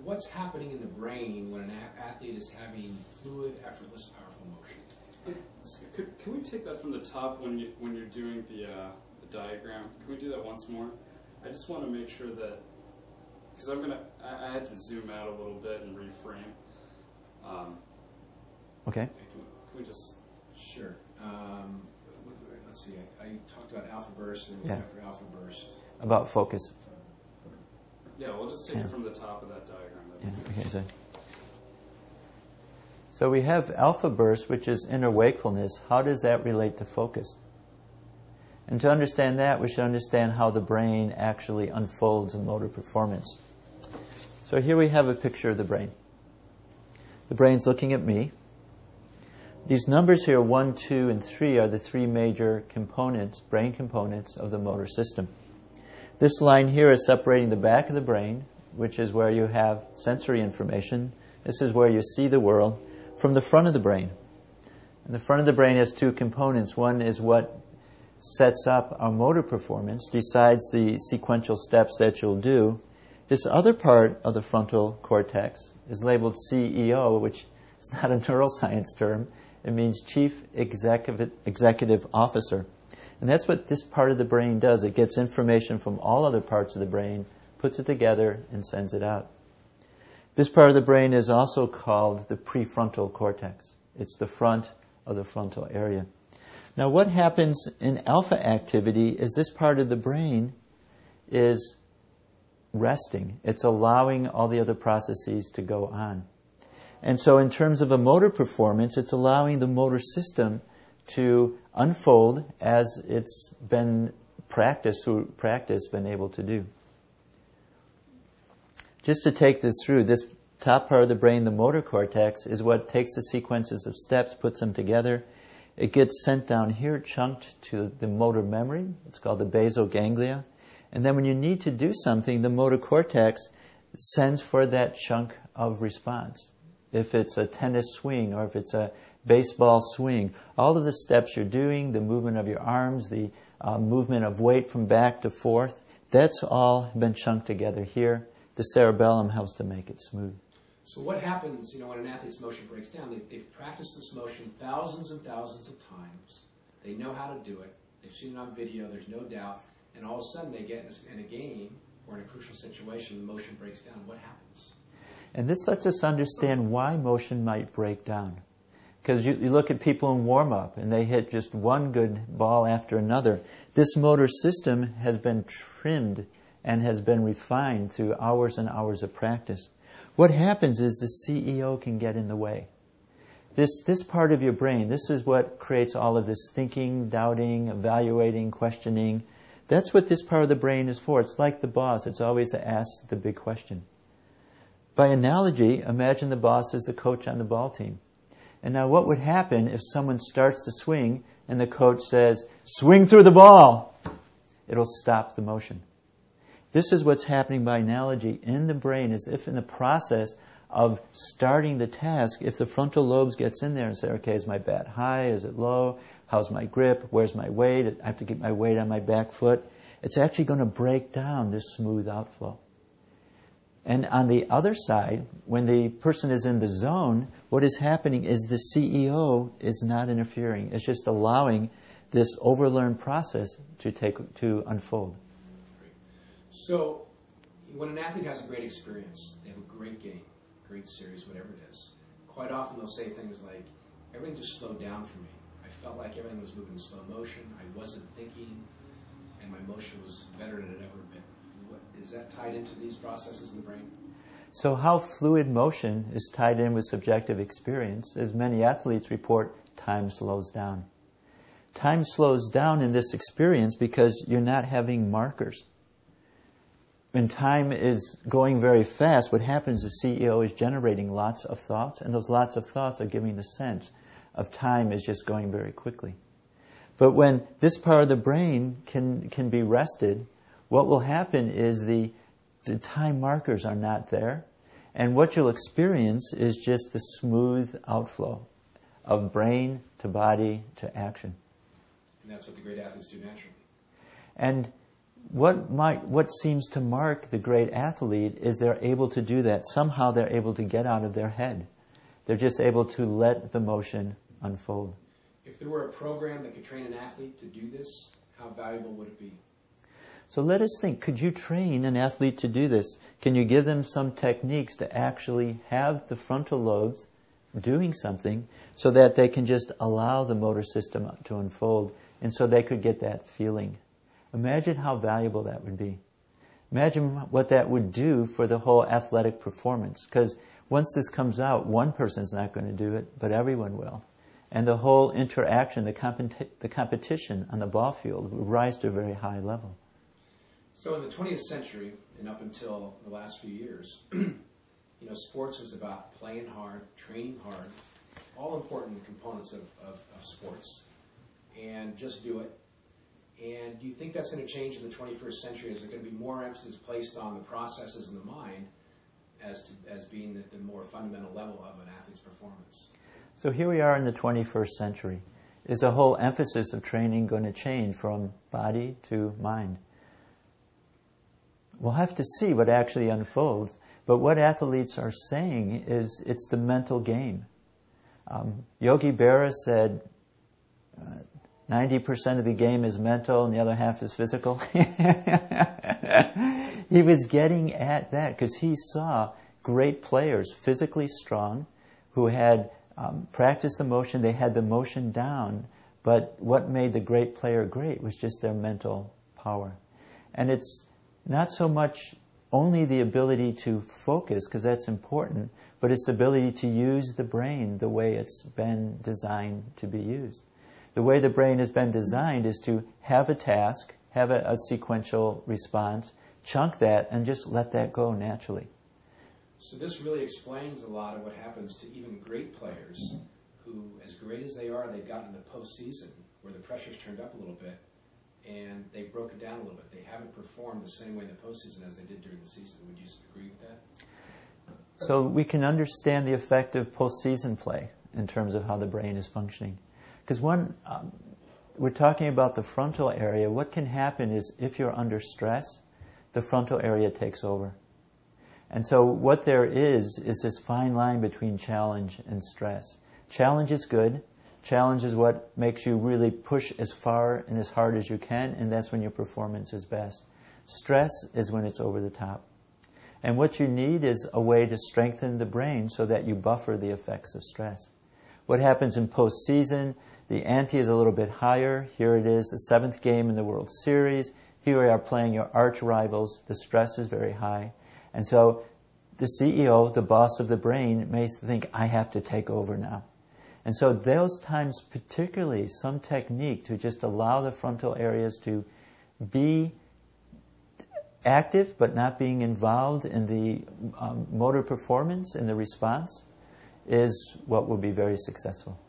what's happening in the brain when an athlete is having fluid, effortless, powerful motion? Can we take that from the top when you're doing the diagram? Can we do that once more? I just want to make sure that, because I had to zoom out a little bit and reframe. Okay. Can we just? Sure. Let's see. I talked about alpha burst and it was after alpha burst. About focus. Yeah, we'll just take it from the top of that diagram. Okay, so we have alpha burst, which is inner wakefulness. How does that relate to focus? And to understand that, we should understand how the brain actually unfolds in motor performance. So here we have a picture of the brain. The brain's looking at me. These numbers here, 1, 2, and 3, are the three major components, brain components of the motor system. This line here is separating the back of the brain, which is where you have sensory information. This is where you see the world, from the front of the brain. And the front of the brain has two components. One is what sets up our motor performance, decides the sequential steps that you'll do. This other part of the frontal cortex is labeled CEO, which is not a neuroscience term. It means Chief Executive Officer. And that's what this part of the brain does. It gets information from all other parts of the brain, puts it together, and sends it out. This part of the brain is also called the prefrontal cortex. It's the front of the frontal area. Now, what happens in alpha activity is this part of the brain is resting. It's allowing all the other processes to go on. And so in terms of a motor performance, it's allowing the motor system to unfold as it's been practiced, through practice, been able to do. Just to take this through, this top part of the brain, the motor cortex, is what takes the sequences of steps, puts them together. It gets sent down here, chunked to the motor memory. It's called the basal ganglia. And then when you need to do something, the motor cortex sends for that chunk of response. If it's a tennis swing or if it's a baseball swing, all of the steps you're doing, the movement of your arms, the movement of weight from back to forth, that's all been chunked together here. The cerebellum helps to make it smooth. So what happens, when an athlete's motion breaks down? They've practiced this motion thousands and thousands of times. They know how to do it. They've seen it on video, there's no doubt. And all of a sudden they get in a game or in a crucial situation, the motion breaks down. What happens? And this lets us understand why motion might break down. Because you look at people in warm-up and they hit just one good ball after another. This motor system has been trimmed and has been refined through hours and hours of practice. What happens is the CEO can get in the way. This part of your brain, this is what creates all of this thinking, doubting, evaluating, questioning. That's what this part of the brain is for. It's like the boss. It's always to ask the big question. By analogy, imagine the boss is the coach on the ball team. And now what would happen if someone starts to swing and the coach says, "Swing through the ball"? It'll stop the motion. This is what's happening by analogy in the brain, as if in the process of starting the task, if the frontal lobes gets in there and say, okay, is my bat high? Is it low? How's my grip? Where's my weight? I have to keep my weight on my back foot. It's actually going to break down this smooth outflow. And on the other side, when the person is in the zone, what is happening is the CEO is not interfering. It's just allowing this overlearned process to unfold. So, when an athlete has a great experience, they have a great game, great series, whatever it is, quite often they'll say things like, everything just slowed down for me. I felt like everything was moving in slow motion, I wasn't thinking, and my motion was better than it had ever been. Is that tied into these processes in the brain? So how fluid motion is tied in with subjective experience, as many athletes report, time slows down. Time slows down in this experience because you're not having markers. When time is going very fast, what happens is the CEO is generating lots of thoughts, and those lots of thoughts are giving the sense of time is just going very quickly. But when this part of the brain can be rested, what will happen is the time markers are not there, and what you'll experience is just the smooth outflow of brain to body to action. And that's what the great athletes do naturally. And what seems to mark the great athlete is they're able to do that. Somehow they're able to get out of their head. They're just able to let the motion unfold. If there were a program that could train an athlete to do this, how valuable would it be? So let us think, could you train an athlete to do this? Can you give them some techniques to actually have the frontal lobes doing something so that they can just allow the motor system to unfold and so they could get that feeling? Imagine how valuable that would be. Imagine what that would do for the whole athletic performance, because once this comes out, one person's not going to do it, but everyone will. And the whole interaction, the competition on the ball field will rise to a very high level. So in the 20th century, and up until the last few years, sports was about playing hard, training hard, all important components of sports, and just do it. And do you think that's going to change in the 21st century? Is there going to be more emphasis placed on the processes in the mind as being the more fundamental level of an athlete's performance? So here we are in the 21st century. Is the whole emphasis of training going to change from body to mind? We'll have to see what actually unfolds. But what athletes are saying is it's the mental game. Yogi Berra said 90% of the game is mental and the other half is physical. He was getting at that because he saw great players, physically strong, who had practiced the motion, they had the motion down, but what made the great player great was just their mental power. And it's not so much only the ability to focus, because that's important, but it's the ability to use the brain the way it's been designed to be used. The way the brain has been designed is to have a task, have a sequential response, chunk that, and just let that go naturally. So this really explains a lot of what happens to even great players who, as great as they are, they've gotten in the postseason where the pressure's turned up a little bit and they've broken down a little bit. They haven't performed the same way in the postseason as they did during the season. Would you agree with that? So we can understand the effect of postseason play in terms of how the brain is functioning. Because we're talking about the frontal area. What can happen is if you're under stress, the frontal area takes over. And so what there is this fine line between challenge and stress. Challenge is good. Challenge is what makes you really push as far and as hard as you can, and that's when your performance is best. Stress is when it's over the top. And what you need is a way to strengthen the brain so that you buffer the effects of stress. What happens in postseason, the ante is a little bit higher. Here it is, the seventh game in the World Series. Here we are playing your arch rivals. The stress is very high. And so the CEO, the boss of the brain, may think, I have to take over now. And so those times, particularly some technique to just allow the frontal areas to be active but not being involved in the motor performance, in the response, is what will be very successful.